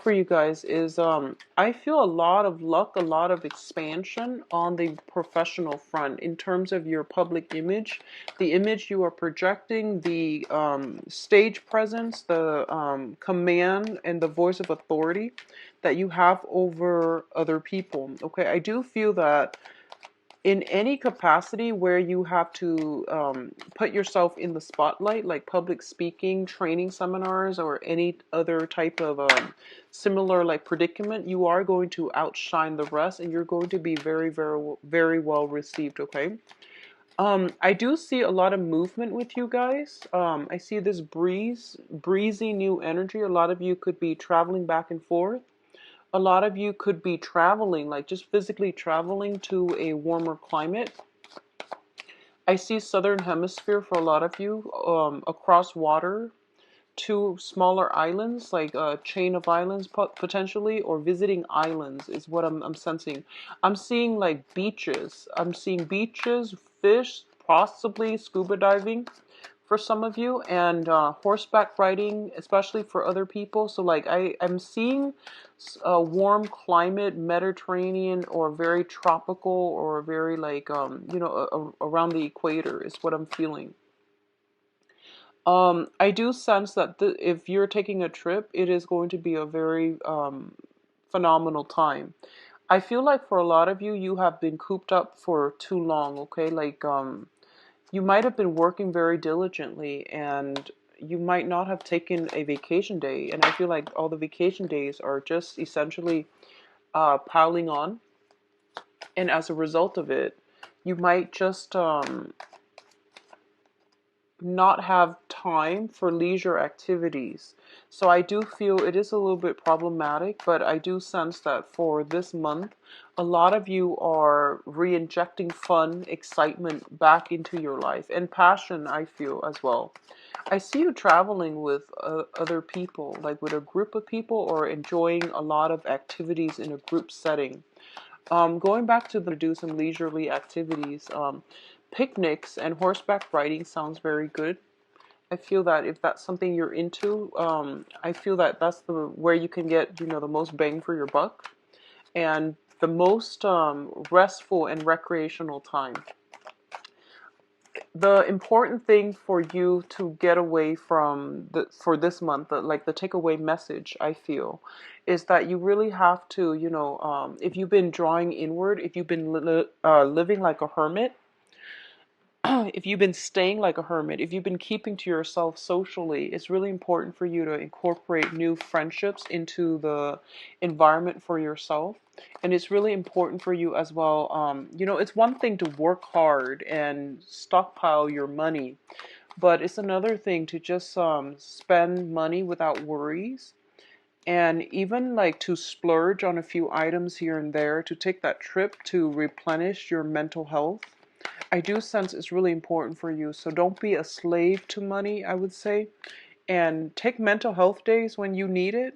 For you guys is I feel a lot of luck, a lot of expansion on the professional front in terms of your public image, the image you are projecting, the stage presence, the command and the voice of authority that you have over other people. Okay, I do feel that in any capacity where you have to put yourself in the spotlight, like public speaking, training seminars, or any other type of similar like predicament, you are going to outshine the rest, and you're going to be very, very, very well received. Okay. I do see a lot of movement with you guys. I see this breezy new energy. A lot of you could be traveling back and forth. A lot of you could be traveling, like just physically traveling to a warmer climate. I see southern hemisphere for a lot of you, across water to smaller islands, like a chain of islands potentially, or visiting islands is what I'm sensing. I'm seeing like beaches. I'm seeing beaches, fish, possibly scuba diving for some of you, and horseback riding, especially for other people. So like I'm seeing a warm climate, Mediterranean or very tropical or very like around the equator is what I'm feeling. I do sense that if you're taking a trip, it is going to be a very phenomenal time. I feel like for a lot of you, you have been cooped up for too long, okay? Like, you might have been working very diligently and you might not have taken a vacation day. And I feel like all the vacation days are just essentially piling on. And as a result of it, you might just not have time for leisure activities. So I do feel it is a little bit problematic, but I do sense that for this month, a lot of you are re-injecting fun, excitement back into your life, and passion, I feel as well. I see you traveling with other people, like with a group of people, or enjoying a lot of activities in a group setting. Going back to do some leisurely activities, picnics and horseback riding sounds very good. I feel that if that's something you're into, I feel that that's the where you can get the most bang for your buck and the most restful and recreational time. The important thing for you to get away from for this month, like the takeaway message, I feel, is that you really have to, if you've been drawing inward, if you've been living like a hermit, if you've been staying like a hermit, if you've been keeping to yourself socially, it's really important for you to incorporate new friendships into the environment for yourself. And it's really important for you as well. It's one thing to work hard and stockpile your money, but it's another thing to just spend money without worries. And even like to splurge on a few items here and there to take that trip to replenish your mental health. I do sense it's really important for you. So don't be a slave to money, I would say. And take mental health days when you need it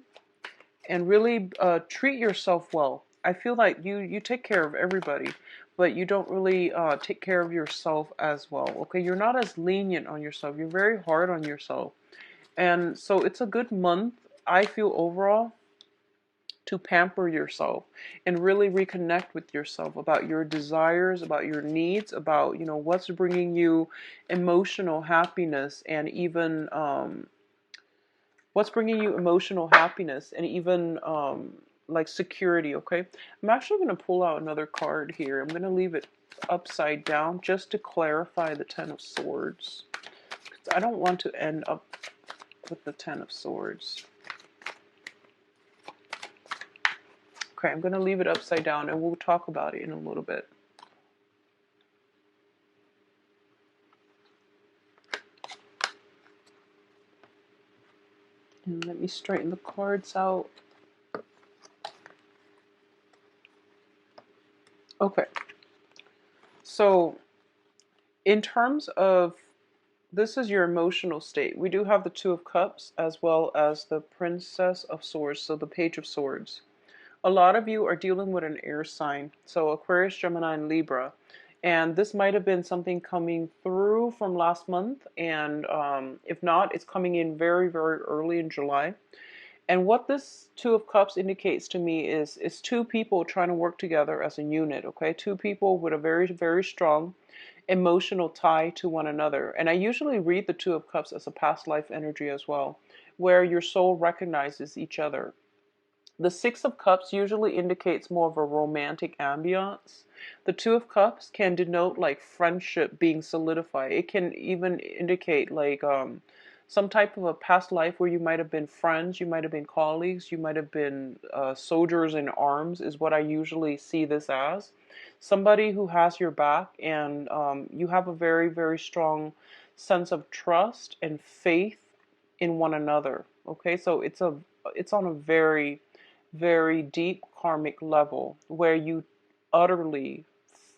and really treat yourself well. I feel like you take care of everybody, but you don't really take care of yourself as well. Okay, you're not as lenient on yourself. You're very hard on yourself. And so it's a good month, I feel, overall, to pamper yourself and really reconnect with yourself about your desires, about your needs, about what's bringing you emotional happiness, and even like security. Okay, I'm actually going to pull out another card here. I'm going to leave it upside down just to clarify the Ten of Swords. I don't want to end up with the Ten of Swords. Okay, I'm going to leave it upside down and we'll talk about it in a little bit. And let me straighten the cards out. Okay. So, in terms of this is your emotional state. We do have the Two of Cups as well as the Princess of Swords, so the Page of Swords. A lot of you are dealing with an air sign, so Aquarius, Gemini, and Libra. And this might have been something coming through from last month, and if not, it's coming in very, very early in July. And what this Two of Cups indicates to me is two people trying to work together as a unit, okay? Two people with a very, very strong emotional tie to one another. And I usually read the Two of Cups as a past life energy as well, where your soul recognizes each other. The Six of Cups usually indicates more of a romantic ambiance. The Two of Cups can denote like friendship being solidified. It can even indicate like some type of a past life where you might have been friends, you might have been colleagues, you might have been soldiers in arms, is what I usually see this as. Somebody who has your back, and you have a very, very strong sense of trust and faith in one another. Okay, so it's on a very, very deep karmic level where you utterly,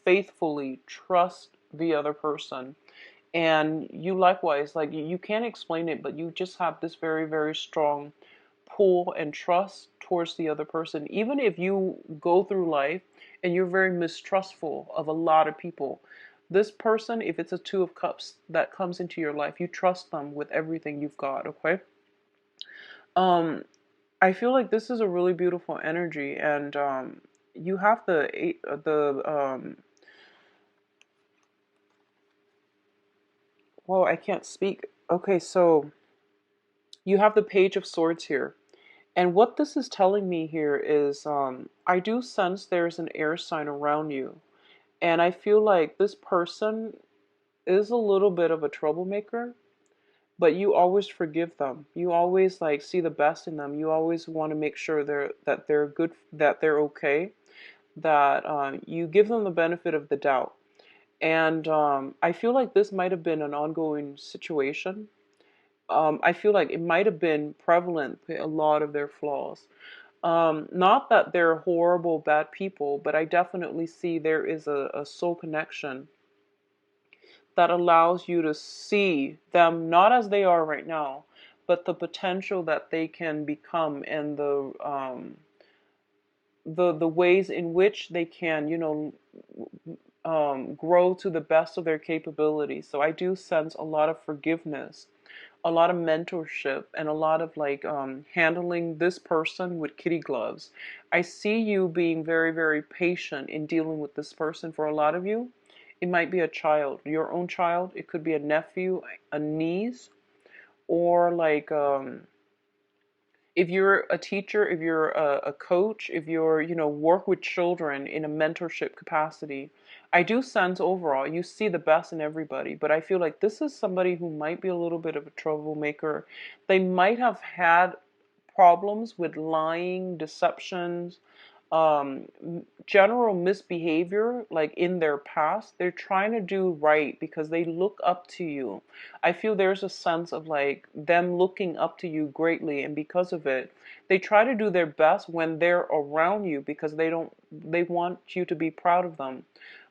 faithfully trust the other person. And you likewise, like you can't explain it, but you just have this very, very strong pull and trust towards the other person. Even if you go through life and you're very mistrustful of a lot of people, this person, if it's a Two of Cups that comes into your life, you trust them with everything you've got, okay? Um, I feel like this is a really beautiful energy, and you have well, I can't speak. Okay, so you have the Page of Swords here. And what this is telling me here is I do sense there's an air sign around you. And I feel like this person is a little bit of a troublemaker, but you always forgive them. You always like see the best in them. You always want to make sure they're good, that they're okay, that you give them the benefit of the doubt. And I feel like this might have been an ongoing situation. I feel like it might have been prevalent, a lot of their flaws. Not that they're horrible, bad people, but I definitely see there is a soul connection that allows you to see them not as they are right now, but the potential that they can become, and the ways in which they can, grow to the best of their capabilities. So I do sense a lot of forgiveness, a lot of mentorship, and a lot of like handling this person with kitty gloves. I see you being very, very patient in dealing with this person. For a lot of you, it might be a child, your own child. It could be a nephew, a niece, or like if you're a teacher, if you're a coach, if you're, work with children in a mentorship capacity, I do sense overall you see the best in everybody. But I feel like this is somebody who might be a little bit of a troublemaker. They might have had problems with lying, deceptions, general misbehavior, like in their past. They're trying to do right because they look up to you. I feel there's a sense of like them looking up to you greatly, and because of it, they try to do their best when they're around you because they want you to be proud of them.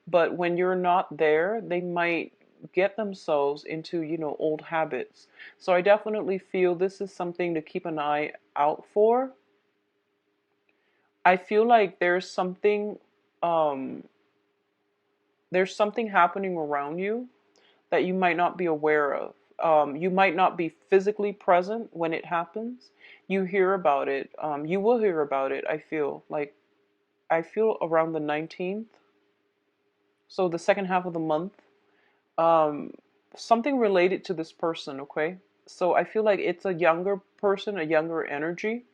But when you're not there, they might get themselves into, old habits. So I definitely feel this is something to keep an eye out for. I feel like um there's something happening around you that you might not be aware of. You might not be physically present when it happens. You hear about it. You will hear about it. I feel around the 19th, so the second half of the month. Um, Something related to this person. Okay, so I feel like it's a younger person, a younger energy.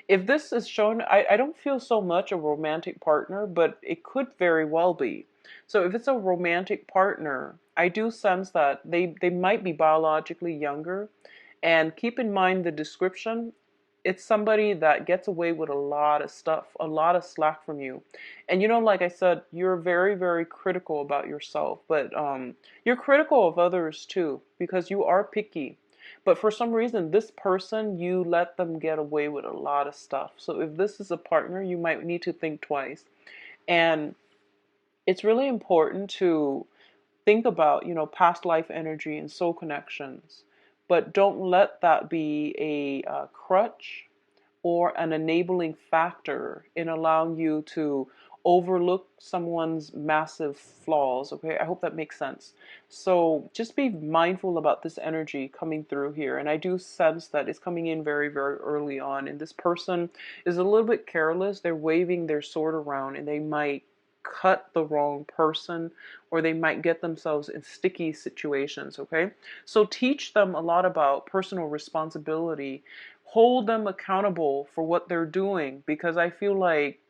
If this is shown, I don't feel so much a romantic partner, but it could very well be. So if it's a romantic partner, I do sense that they might be biologically younger. And keep in mind the description. It's somebody that gets away with a lot of stuff, a lot of slack from you. And like I said, you're very, very critical about yourself, but you're critical of others too, because you are picky. But for some reason, this person, you let them get away with a lot of stuff. So if this is a partner, you might need to think twice. And it's really important to think about, past life energy and soul connections. But don't let that be a crutch or an enabling factor in allowing you to overlook someone's massive flaws. Okay, I hope that makes sense. So just be mindful about this energy coming through here. And I do sense that it's coming in very, very early on. And this person is a little bit careless. They're waving their sword around and they might cut the wrong person, or they might get themselves in sticky situations. Okay, so teach them a lot about personal responsibility. Hold them accountable for what they're doing, because I feel like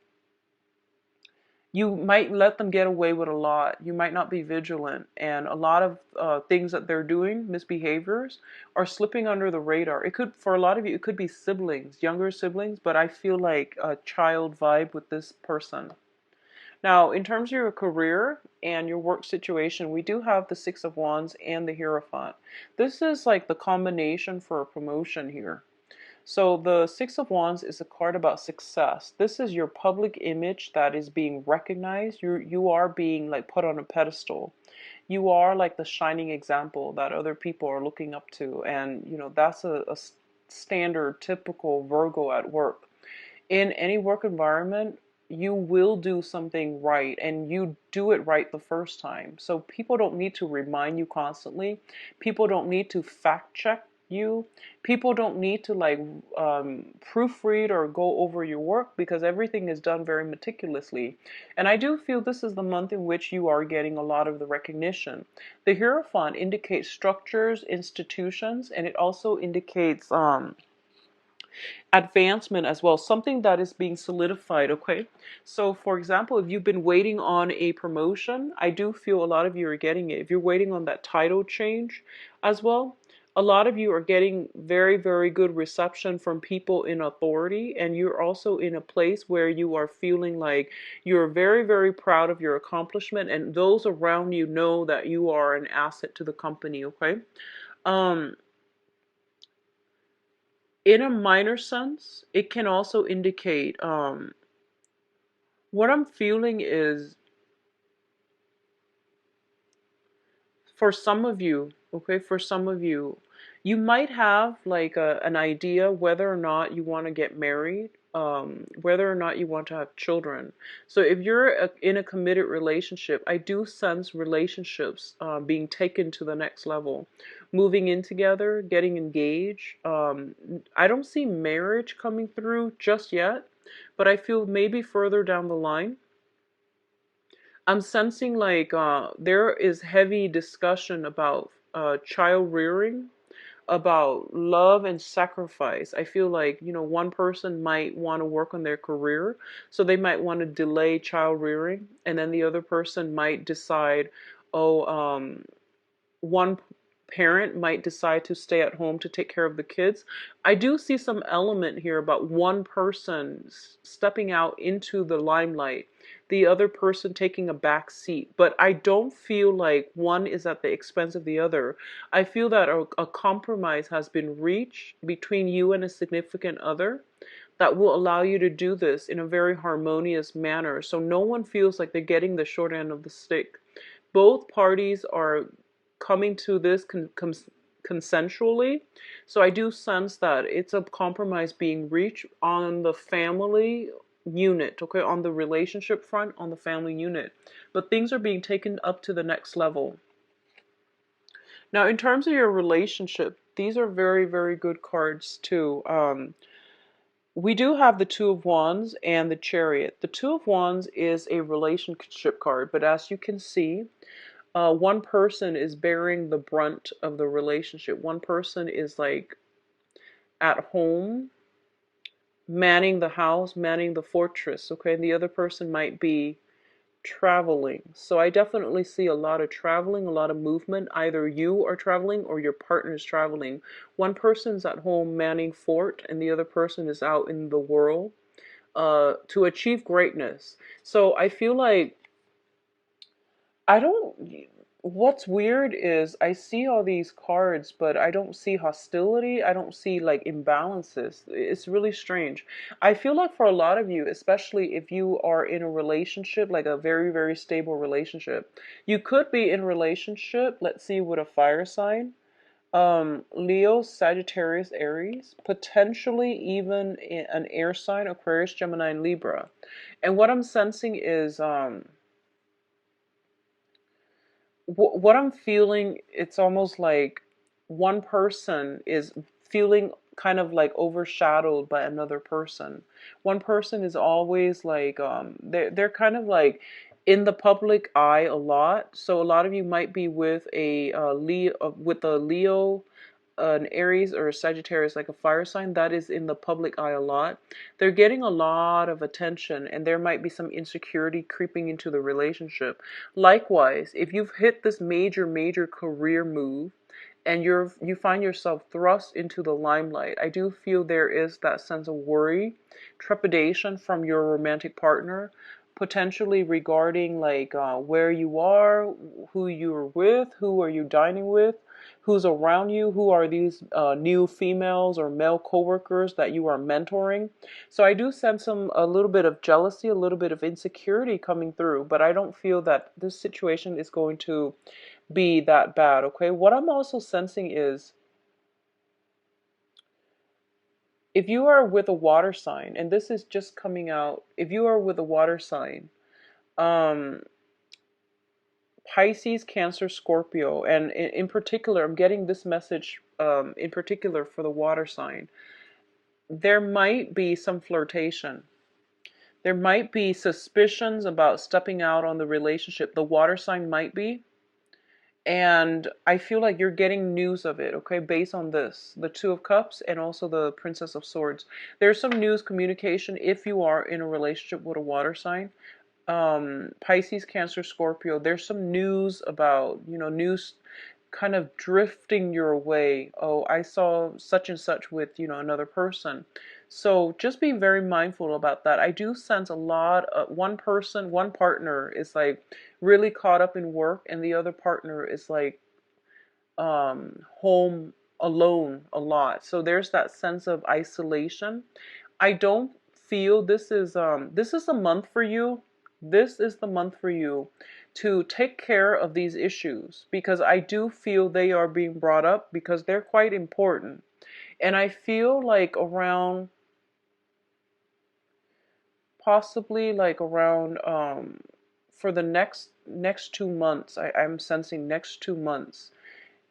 you might let them get away with a lot. You might not be vigilant, and a lot of things that they're doing, misbehaviors, are slipping under the radar. It could, for a lot of you, it could be siblings, younger siblings, but I feel like a child vibe with this person. Now, in terms of your career and your work situation, we do have the Six of Wands and the Hierophant. This is like the combination for a promotion here. So the Six of Wands is a card about success. This is your public image that is being recognized. You are being like put on a pedestal. You are like the shining example that other people are looking up to, and that's a standard, typical Virgo at work. In any work environment, you will do something right, and you do it right the first time. So people don't need to remind you constantly. People don't need to fact check you. People don't need to like proofread or go over your work, because everything is done very meticulously. And I do feel this is the month in which you are getting a lot of the recognition. The Hierophant indicates structures, institutions, and it also indicates advancement as well, something that is being solidified. Okay, so for example, if you've been waiting on a promotion, I do feel a lot of you are getting it. If you're waiting on that title change as well, a lot of you are getting very, very good reception from people in authority, and you're also in a place where you are feeling like you're very, very proud of your accomplishment, and those around you know that you are an asset to the company. Okay, um in a minor sense, it can also indicate what I'm feeling is, for some of you, okay, for some of you, you might have like an idea whether or not you want to get married, whether or not you want to have children. So if you're in a committed relationship, I do sense relationships being taken to the next level, moving in together, getting engaged. I don't see marriage coming through just yet, but I feel maybe further down the line. I'm sensing like there is heavy discussion about child rearing, about love and sacrifice. I feel like, one person might want to work on their career, so they might want to delay child rearing, and then the other person might decide, oh, one parent might decide to stay at home to take care of the kids. I do see some element here about one person stepping out into the limelight, the other person taking a back seat. But I don't feel like one is at the expense of the other. I feel that a compromise has been reached between you and a significant other that will allow you to do this in a very harmonious manner. So no one feels like they're getting the short end of the stick. Both parties are coming to this consensually. So I do sense that it's a compromise being reached on the family unit, okay, on the relationship front, on the family unit. But things are being taken up to the next level. Now, in terms of your relationship, these are very, very good cards too. We do have the Two of Wands and the Chariot. The Two of Wands is a relationship card, but as you can see, one person is bearing the brunt of the relationship. One person is like at home, manning the house, manning the fortress, okay? And the other person might be traveling. So I definitely see a lot of traveling, a lot of movement. Either you are traveling or your partner is traveling. One person's at home manning fort, and the other person is out in the world to achieve greatness. So I feel like I don't. What's weird is I see all these cards, but I don't see hostility. I don't see like imbalances. It's really strange. I feel like for a lot of you, especially if you are in a relationship, like a very, very stable relationship, you could be in a relationship, let's see, with a fire sign. Leo, Sagittarius, Aries, potentially even an air sign, Aquarius, Gemini, and Libra. And what I'm sensing is what I'm feeling, it's almost like one person is feeling kind of like overshadowed by another person. One person is always like they're kind of like in the public eye a lot. So a lot of you might be with a Leo, an Aries or a Sagittarius, like a fire sign that is in the public eye a lot. They're getting a lot of attention, and there might be some insecurity creeping into the relationship. Likewise, if you've hit this major career move and you find yourself thrust into the limelight, I do feel there is that sense of worry, trepidation from your romantic partner, potentially regarding like where you are, who you're with, who are you dining with, who's around you, who are these new females or male coworkers that you are mentoring. So I do sense a little bit of jealousy, a little bit of insecurity coming through, but I don't feel that this situation is going to be that bad, okay? What I'm also sensing is if you are with a water sign, and this is just coming out, if you are with a water sign, um, Pisces, Cancer, Scorpio, and in particular, I'm getting this message in particular for the water sign. There might be some flirtation. There might be suspicions about stepping out on the relationship. The water sign might be. And I feel like you're getting news of it, okay, based on this, the Two of Cups and also the Princess of Swords. There's some news communication if you are in a relationship with a water sign. Pisces, Cancer, Scorpio, there's some news about, news kind of drifting your way. Oh, I saw such and such with, another person. So just be very mindful about that. I do sense a lot of one person, one partner is like really caught up in work, and the other partner is like home alone a lot. So there's that sense of isolation. I don't feel this is a month for you. This is the month for you to take care of these issues, because I do feel they are being brought up because they're quite important. And I feel like around possibly like around for the next 2 months, I'm sensing next 2 months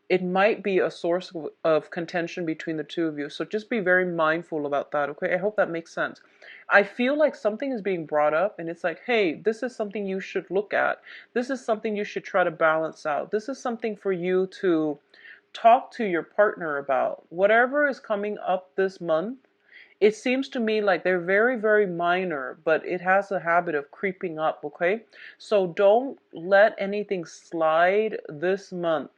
it might be a source of contention between the two of you. So just be very mindful about that, okay? I hope that makes sense. I feel like something is being brought up and it's like, hey, this is something you should look at. This is something you should try to balance out. This is something for you to talk to your partner about. Whatever is coming up this month, it seems to me like they're very minor, but it has a habit of creeping up, okay? So don't let anything slide this month.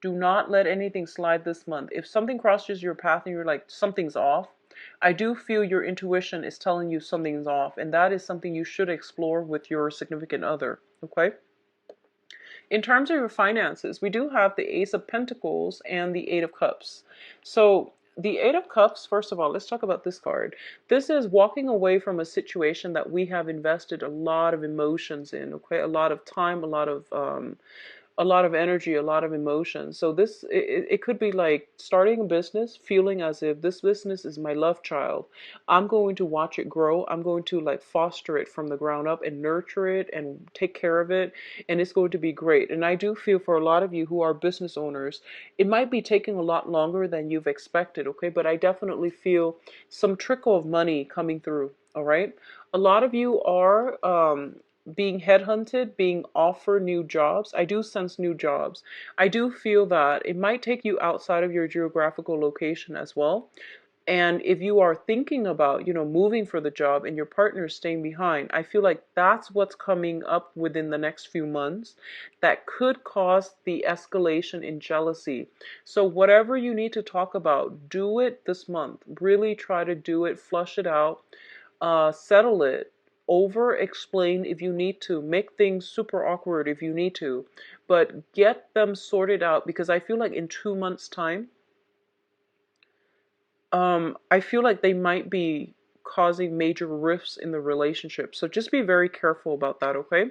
Do not let anything slide this month. If something crosses your path and you're like, something's off, I do feel your intuition is telling you something's off, and that is something you should explore with your significant other, okay? In terms of your finances, we do have the Ace of Pentacles and the Eight of Cups. So the Eight of Cups, first of all, let's talk about this card. This is walking away from a situation that we have invested a lot of emotions in, okay? A lot of time, a lot of energy, a lot of emotion. So it could be like starting a business, feeling as if this business is my love child. I'm going to watch it grow. I'm going to like foster it from the ground up and nurture it and take care of it. And it's going to be great. And I do feel for a lot of you who are business owners, it might be taking a lot longer than you've expected, okay? But I definitely feel some trickle of money coming through, all right? A lot of you are being headhunted, being offered new jobs. I do sense new jobs. I do feel that it might take you outside of your geographical location as well. And if you are thinking about, moving for the job and your partner is staying behind, I feel like that's what's coming up within the next few months that could cause the escalation in jealousy. So whatever you need to talk about, do it this month. Really try to do it, flush it out, settle it, over explain if you need to, make things super awkward if you need to, but get them sorted out, because I feel like in 2 months time, I feel like they might be causing major rifts in the relationship. So just be very careful about that, okay?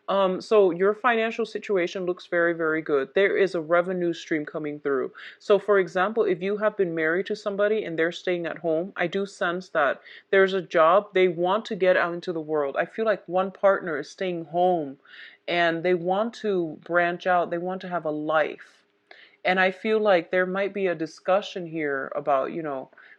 So your financial situation looks very, very good. There is a revenue stream coming through. So for example, if you have been married to somebody and they're staying at home, I do sense that there's a job they want to get out into the world. I feel like one partner is staying home and they want to branch out. They want to have a life. And I feel like there might be a discussion here about,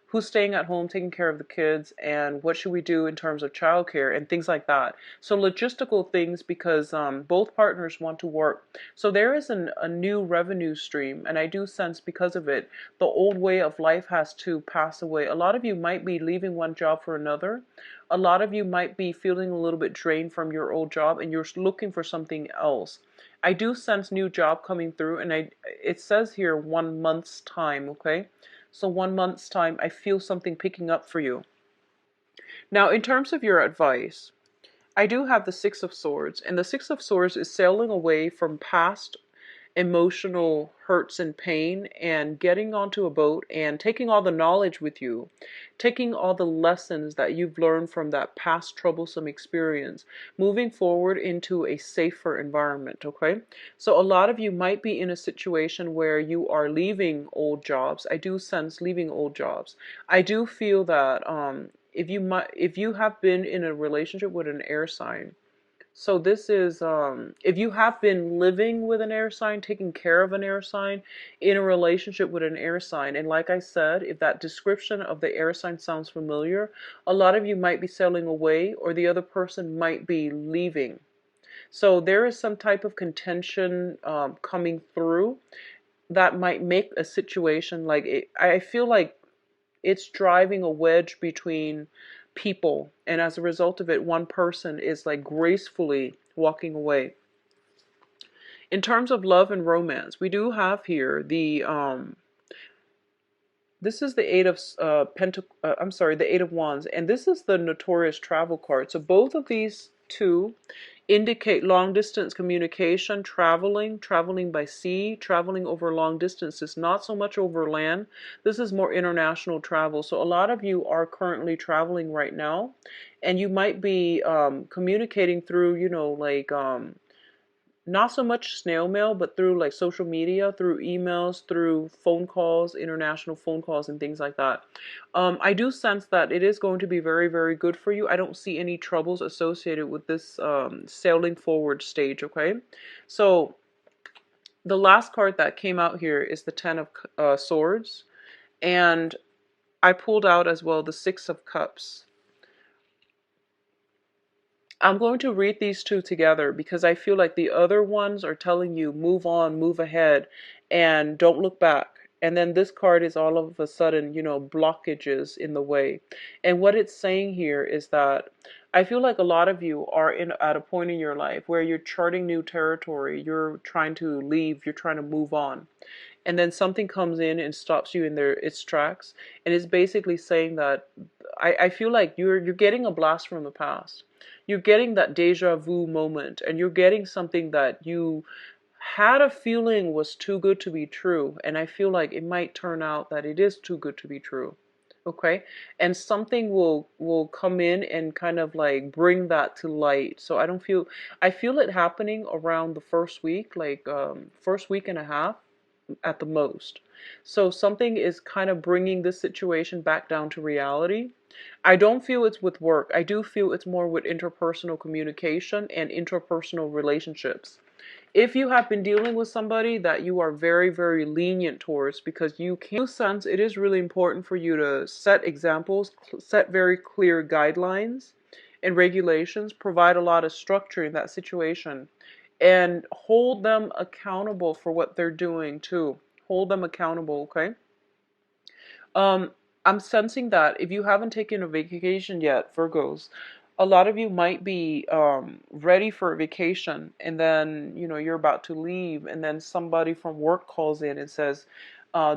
who's staying at home taking care of the kids and what should we do in terms of childcare and things like that. So logistical things because both partners want to work. So there is a new revenue stream, and I do sense because of it, the old way of life has to pass away. A lot of you might be leaving one job for another. A lot of you might be feeling a little bit drained from your old job and you're looking for something else. I do sense new job coming through, and it says here 1 month's time, okay? So 1 month's time, I feel something picking up for you. Now, in terms of your advice, I do have the Six of Swords, and the Six of Swords is sailing away from past emotional hurts and pain and getting onto a boat and taking all the knowledge with you, taking all the lessons that you've learned from that past troublesome experience, moving forward into a safer environment, okay? So a lot of you might be in a situation where you are leaving old jobs. I do sense leaving old jobs. I do feel that if you have been in a relationship with an air sign, so this is, if you have been living with an air sign, taking care of an air sign, in a relationship with an air sign, and like I said, if that description of the air sign sounds familiar, a lot of you might be sailing away or the other person might be leaving. So there is some type of contention coming through that might make a situation like it, I feel like it's driving a wedge between people, and as a result of it, one person is like gracefully walking away. In terms of love and romance, we do have here the this is the eight of the Eight of Wands, and this is the notorious travel card. So both of these two indicate long distance communication, traveling by sea, traveling over long distances, not so much over land. This is more international travel. So a lot of you are currently traveling right now, and you might be communicating through, not so much snail mail, but through like social media, through emails, through phone calls, international phone calls, and things like that. I do sense that it is going to be very, very good for you. I don't see any troubles associated with this sailing forward stage, okay? So the last card that came out here is the Ten of Swords, and I pulled out as well the Six of Cups. I'm going to read these two together because I feel like the other ones are telling you move on, move ahead, and don't look back. And then this card is all of a sudden, blockages in the way. And what it's saying here is that I feel like a lot of you are at a point in your life where you're charting new territory, you're trying to leave, you're trying to move on. And then something comes in and stops you in its tracks. And it's basically saying that I feel like you're getting a blast from the past. You're getting that deja vu moment, and you're getting something that you had a feeling was too good to be true. And I feel like it might turn out that it is too good to be true. Okay, and something will come in and kind of like bring that to light. So I feel it happening around the first week, like first week and a half at the most. So something is kind of bringing this situation back down to reality. I don't feel it's with work. I do feel it's more with interpersonal communication and interpersonal relationships. If you have been dealing with somebody that you are very, very lenient towards, because you can sense it is really important for you to set examples, set very clear guidelines and regulations, provide a lot of structure in that situation, and hold them accountable for what they're doing too. Hold them accountable, okay? Um, I'm sensing that if you haven't taken a vacation yet, Virgos, a lot of you might be ready for a vacation, and then you're about to leave, and then somebody from work calls in and says,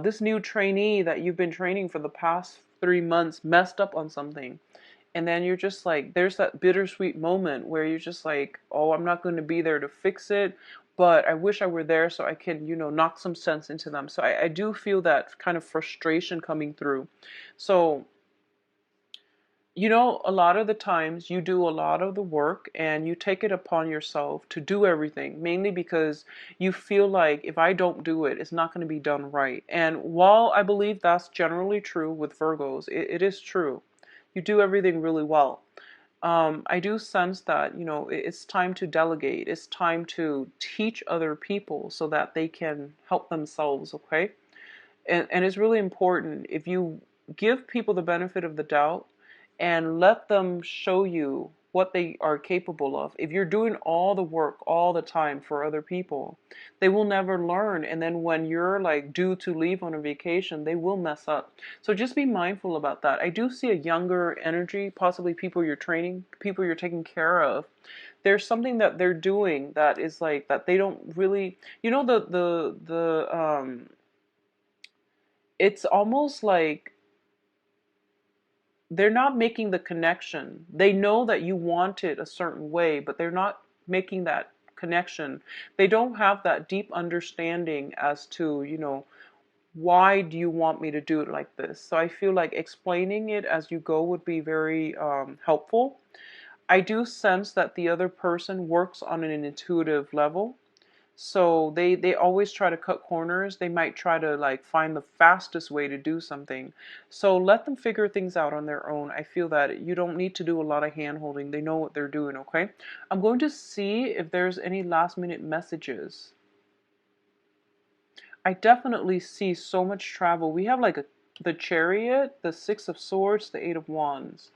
"This new trainee that you've been training for the past 3 months messed up on something." And then you're just like, there's that bittersweet moment where you're just like, oh, I'm not going to be there to fix it, but I wish I were there so I can, knock some sense into them. So I do feel that kind of frustration coming through. So You know, a lot of the times you do a lot of the work and you take it upon yourself to do everything, mainly because you feel like if I don't do it, it's not going to be done right. And while I believe that's generally true with Virgos, it is true. You do everything really well. I do sense that, you know, it's time to delegate. It's time to teach other people so that they can help themselves, okay? And it's really important if you give people the benefit of the doubt and let them show you what they are capable of. If you're doing all the work all the time for other people, they will never learn. And then when you're like due to leave on a vacation, they will mess up. So just be mindful about that. I do see a younger energy, possibly people you're training, people you're taking care of. There's something that they're doing that is like that they don't really, you know, it's almost like they're not making the connection. They know that you want it a certain way, but they're not making that connection. They don't have that deep understanding as to, you know, why do you want me to do it like this? So I feel like explaining it as you go would be very helpful. I do sense that the other person works on an intuitive level. So they always try to cut corners. They might try to like find the fastest way to do something. So let them figure things out on their own. I feel that you don't need to do a lot of hand holding. They know what they're doing, okay? I'm going to see if there's any last minute messages. I definitely see so much travel. We have like the Chariot, the Six of Swords, the Eight of Wands.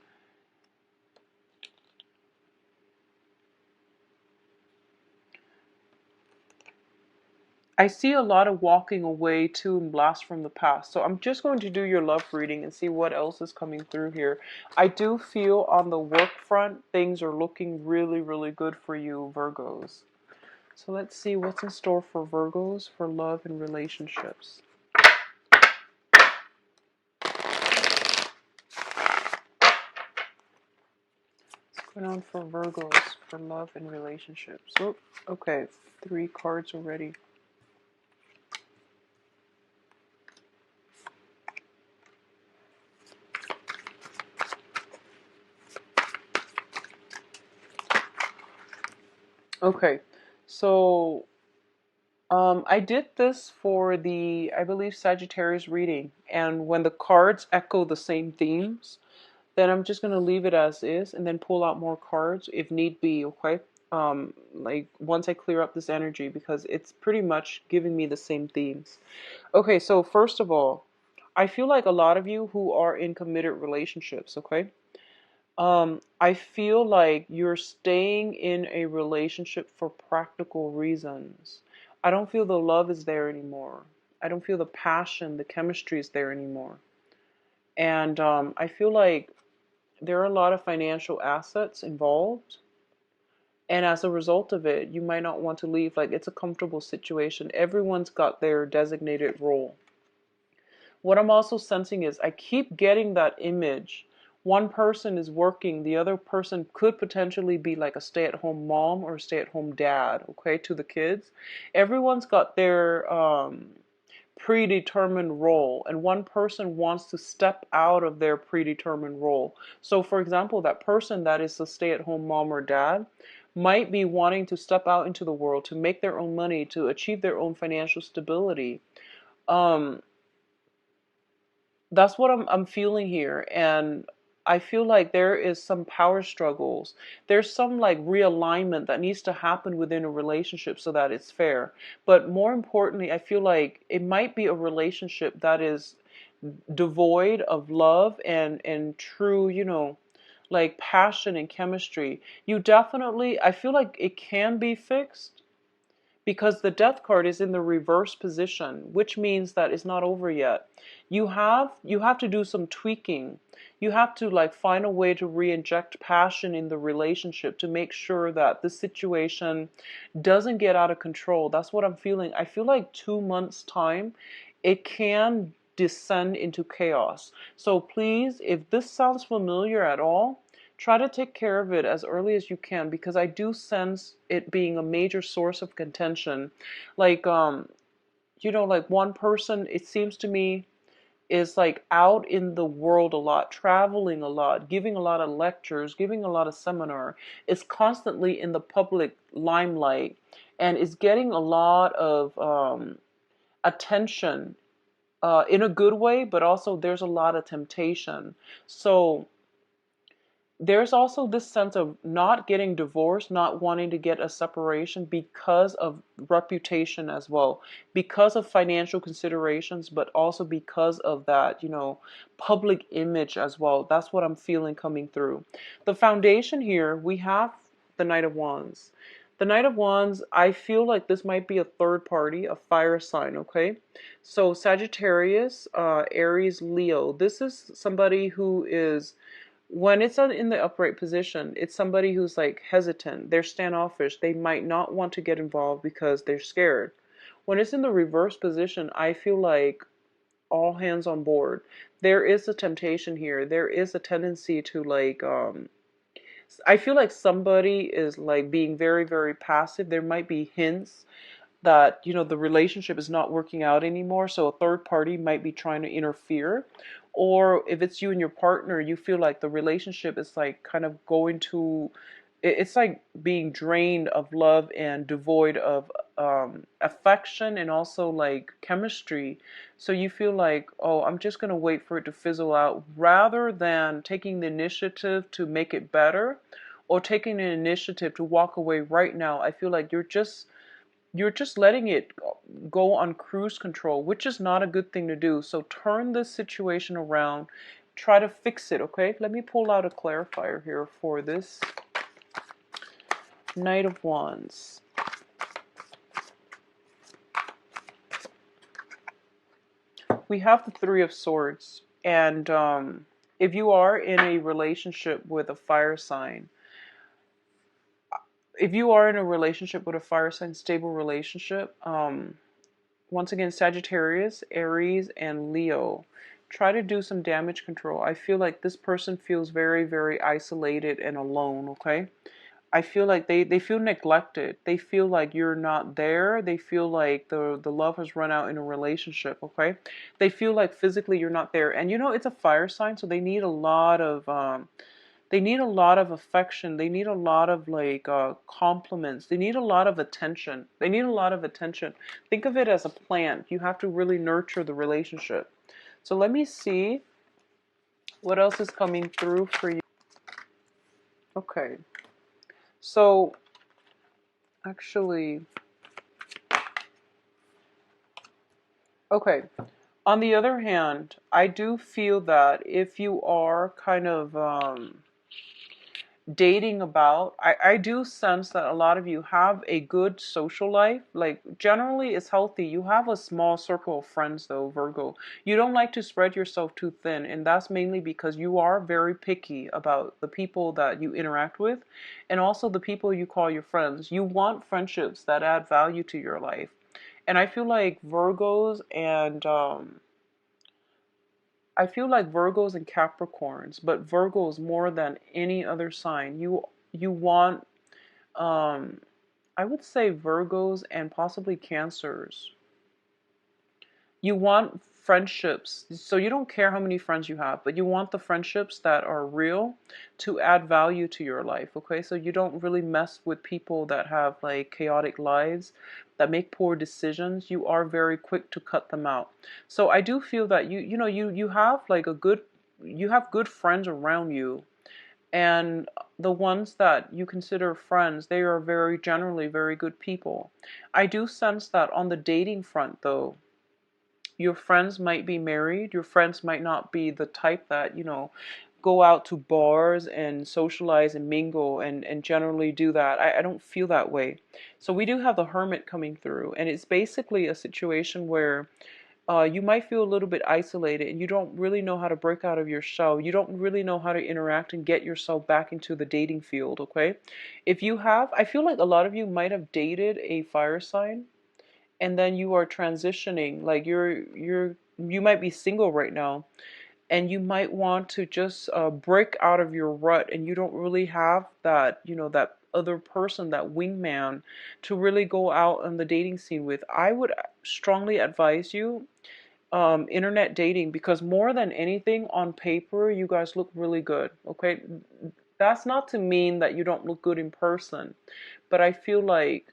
I see a lot of walking away to and blast from the past. So I'm just going to do your love reading and see what else is coming through here. I do feel on the work front, things are looking really, really good for you, Virgos. So let's see what's in store for Virgos for love and relationships. What's going on for Virgos for love and relationships? Oh, okay, 3 cards already. Okay, so I did this for the, I believe, Sagittarius reading, and when the cards echo the same themes, then I'm just going to leave it as is and then pull out more cards if need be, okay? Like once I clear up this energy because it's pretty much giving me the same themes. Okay, so first of all, I feel like a lot of you who are in committed relationships, okay? I feel like you're staying in a relationship for practical reasons. I don't feel the love is there anymore. I don't feel the passion, the chemistry is there anymore. And I feel like there are a lot of financial assets involved. And as a result of it, you might not want to leave. Like it's a comfortable situation. Everyone's got their designated role. What I'm also sensing is I keep getting that image. One person is working, the other person could potentially be like a stay-at-home mom or a stay-at-home dad, okay, to the kids. Everyone's got their predetermined role, and one person wants to step out of their predetermined role. So, for example, that person that is a stay-at-home mom or dad might be wanting to step out into the world to make their own money, to achieve their own financial stability. Um, that's what I'm feeling here, and I feel like there is some power struggles. There's some like realignment that needs to happen within a relationship so that it's fair. But more importantly, I feel like it might be a relationship that is devoid of love and true, you know, like passion and chemistry. You definitely, I feel like it can be fixed because the death card is in the reverse position, which means that it's not over yet. You have to do some tweaking. You have to like find a way to re-inject passion in the relationship to make sure that the situation doesn't get out of control. That's what I'm feeling. I feel like 2 months time it can descend into chaos. So please, if this sounds familiar at all, try to take care of it as early as you can because I do sense it being a major source of contention. Like, you know, like one person, it seems to me is like out in the world a lot, traveling a lot, giving a lot of lectures, giving a lot of seminar, is constantly in the public limelight, and is getting a lot of attention, in a good way, but also there's a lot of temptation. So there's also this sense of not getting divorced, not wanting to get a separation because of reputation as well, because of financial considerations, but also because of that, public image as well. That's what I'm feeling coming through. The foundation here, we have the Knight of Wands. The Knight of Wands, I feel like this might be a third party, a fire sign, okay? So Sagittarius, Aries, Leo. This is somebody who is, when it's in the upright position, it's somebody who's like hesitant. They're standoffish. They might not want to get involved because they're scared. When it's in the reverse position, I feel like all hands on board. There is a temptation here. There is a tendency to like, I feel like somebody is like being very, very passive. There might be hints that the relationship is not working out anymore, so a third party might be trying to interfere. Or if it's you and your partner, you feel like the relationship is like kind of going to, it's like being drained of love and devoid of affection and also like chemistry. So you feel like, oh, I'm just going to wait for it to fizzle out, rather than taking the initiative to make it better, or taking an initiative to walk away right now. I feel like you're just letting it go on cruise control, which is not a good thing to do. So turn this situation around. Try to fix it, okay? Let me pull out a clarifier here for this Knight of Wands. We have the Three of Swords. And if you are in a relationship with a fire sign, stable relationship, once again, Sagittarius, Aries, and Leo, try to do some damage control. I feel like this person feels very, very isolated and alone, okay? I feel like they feel neglected. They feel like you're not there. They feel like the love has run out in a relationship, okay? They feel like physically you're not there. And it's a fire sign, so they need a lot of affection. They need a lot of like compliments. They need a lot of attention. Think of it as a plant. You have to really nurture the relationship. So let me see what else is coming through for you. Okay. So actually, okay. On the other hand, I do feel that if you are kind of dating about, I do sense that a lot of you have a good social life. Like generally it's healthy. You have a small circle of friends though, Virgo. You don't like to spread yourself too thin, and that's mainly because you are very picky about the people that you interact with, and also the people you call your friends. You want friendships that add value to your life. And I feel like Virgos and Capricorns, but Virgos more than any other sign. You want, I would say Virgos and possibly Cancers. You want friendships, so you don't care how many friends you have, but you want the friendships that are real to add value to your life, okay? So you don't really mess with people that have like chaotic lives, that make poor decisions. You are very quick to cut them out. So I do feel that you have like you have good friends around you, and the ones that you consider friends, they are very generally very good people. I do sense that on the dating front though, your friends might be married. Your friends might not be the type that, go out to bars and socialize and mingle and generally do that. I don't feel that way. So we do have the Hermit coming through, and it's basically a situation where you might feel a little bit isolated and you don't really know how to break out of your shell. You don't really know how to interact and get yourself back into the dating field, okay? If you have, I feel like a lot of you might have dated a fire sign, and then you are transitioning, like you might be single right now, and you might want to just break out of your rut, and you don't really have that, that other person, that wingman, to really go out on the dating scene with. I would strongly advise you, internet dating, because more than anything, on paper, you guys look really good. Okay. That's not to mean that you don't look good in person, but I feel like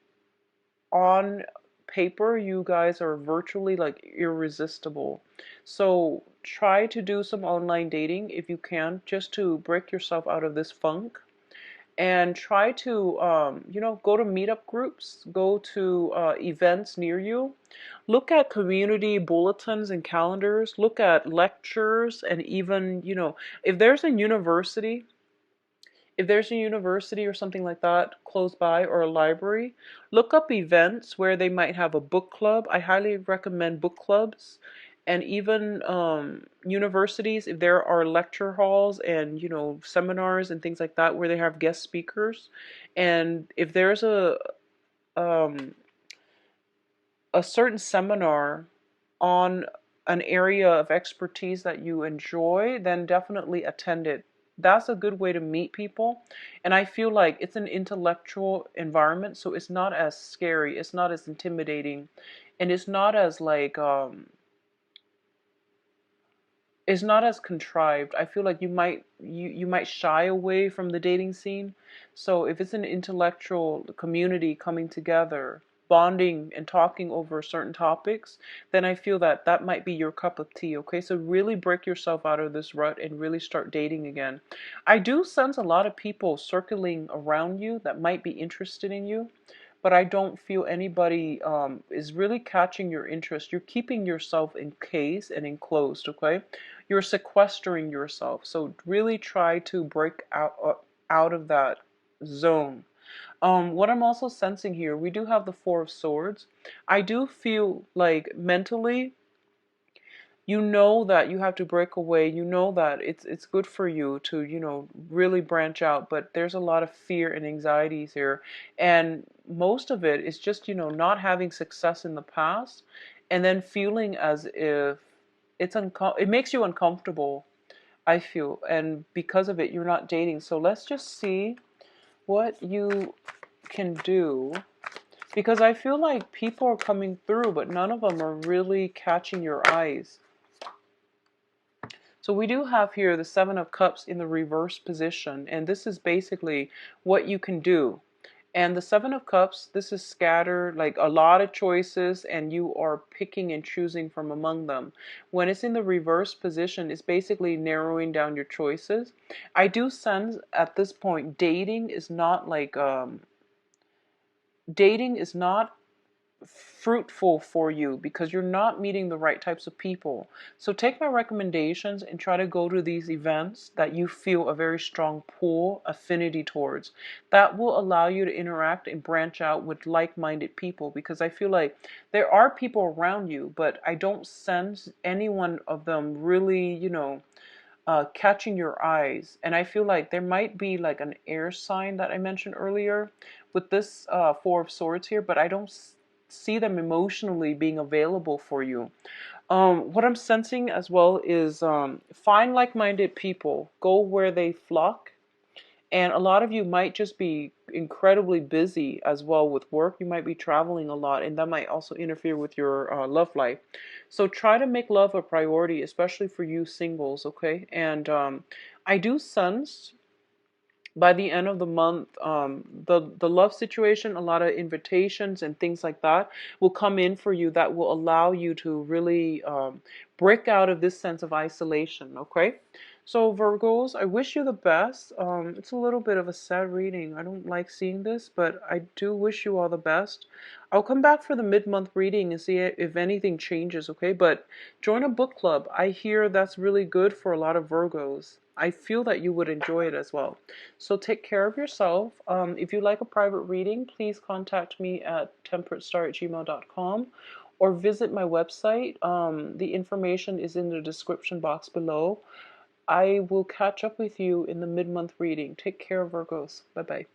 on paper, you guys are virtually like irresistible. So try to do some online dating if you can, just to break yourself out of this funk, and try to go to meetup groups, go to events near you, look at community bulletins and calendars, look at lectures, and even if there's a university, or something like that close by, or a library, look up events where they might have a book club. I highly recommend book clubs. And even universities, if there are lecture halls and seminars and things like that where they have guest speakers, and if there's um, a certain seminar on an area of expertise that you enjoy, then definitely attend it. That's a good way to meet people. And I feel like it's an intellectual environment, so it's not as scary, it's not as intimidating, and it's not as like it's not as contrived. I feel like you might shy away from the dating scene. So if it's an intellectual community coming together, bonding and talking over certain topics, then I feel that that might be your cup of tea. Okay, so really break yourself out of this rut and really start dating again. I do sense a lot of people circling around you that might be interested in you, but I don't feel anybody is really catching your interest. You're keeping yourself encased and enclosed, okay? You're sequestering yourself. So really try to break out of that zone. What I'm also sensing here, we do have the Four of Swords. I do feel like mentally, you know that you have to break away. You know that it's good for you to really branch out, but there's a lot of fear and anxieties here, and most of it is just not having success in the past, and then feeling as if it makes you uncomfortable, I feel, and because of it you're not dating. So let's just see what you can do, because I feel like people are coming through, but none of them are really catching your eyes. So we do have here the Seven of Cups in the reverse position, and this is basically what you can do. And the Seven of Cups, this is scattered, like a lot of choices, and you are picking and choosing from among them. When it's in the reverse position, it's basically narrowing down your choices. I do sense at this point, dating is not fruitful for you because you're not meeting the right types of people. So take my recommendations and try to go to these events that you feel a very strong pull, affinity towards. That will allow you to interact and branch out with like-minded people, because I feel like there are people around you, but I don't sense any one of them really, catching your eyes. And I feel like there might be like an air sign that I mentioned earlier with this Four of Swords here, but I don't see them emotionally being available for you. What I'm sensing as well is find like-minded people, go where they flock. And a lot of you might just be incredibly busy as well with work. You might be traveling a lot, and that might also interfere with your love life. So try to make love a priority, especially for you singles, okay? And I do sense by the end of the month, the love situation, a lot of invitations and things like that will come in for you that will allow you to really break out of this sense of isolation, okay? So Virgos, I wish you the best. It's a little bit of a sad reading. I don't like seeing this, but I do wish you all the best. I'll come back for the mid-month reading and see if anything changes, okay? But join a book club. I hear that's really good for a lot of Virgos. I feel that you would enjoy it as well. So take care of yourself. If you'd like a private reading, please contact me at temperatestar@gmail.com or visit my website. The information is in the description box below. I will catch up with you in the mid-month reading. Take care, Virgos. Bye-bye.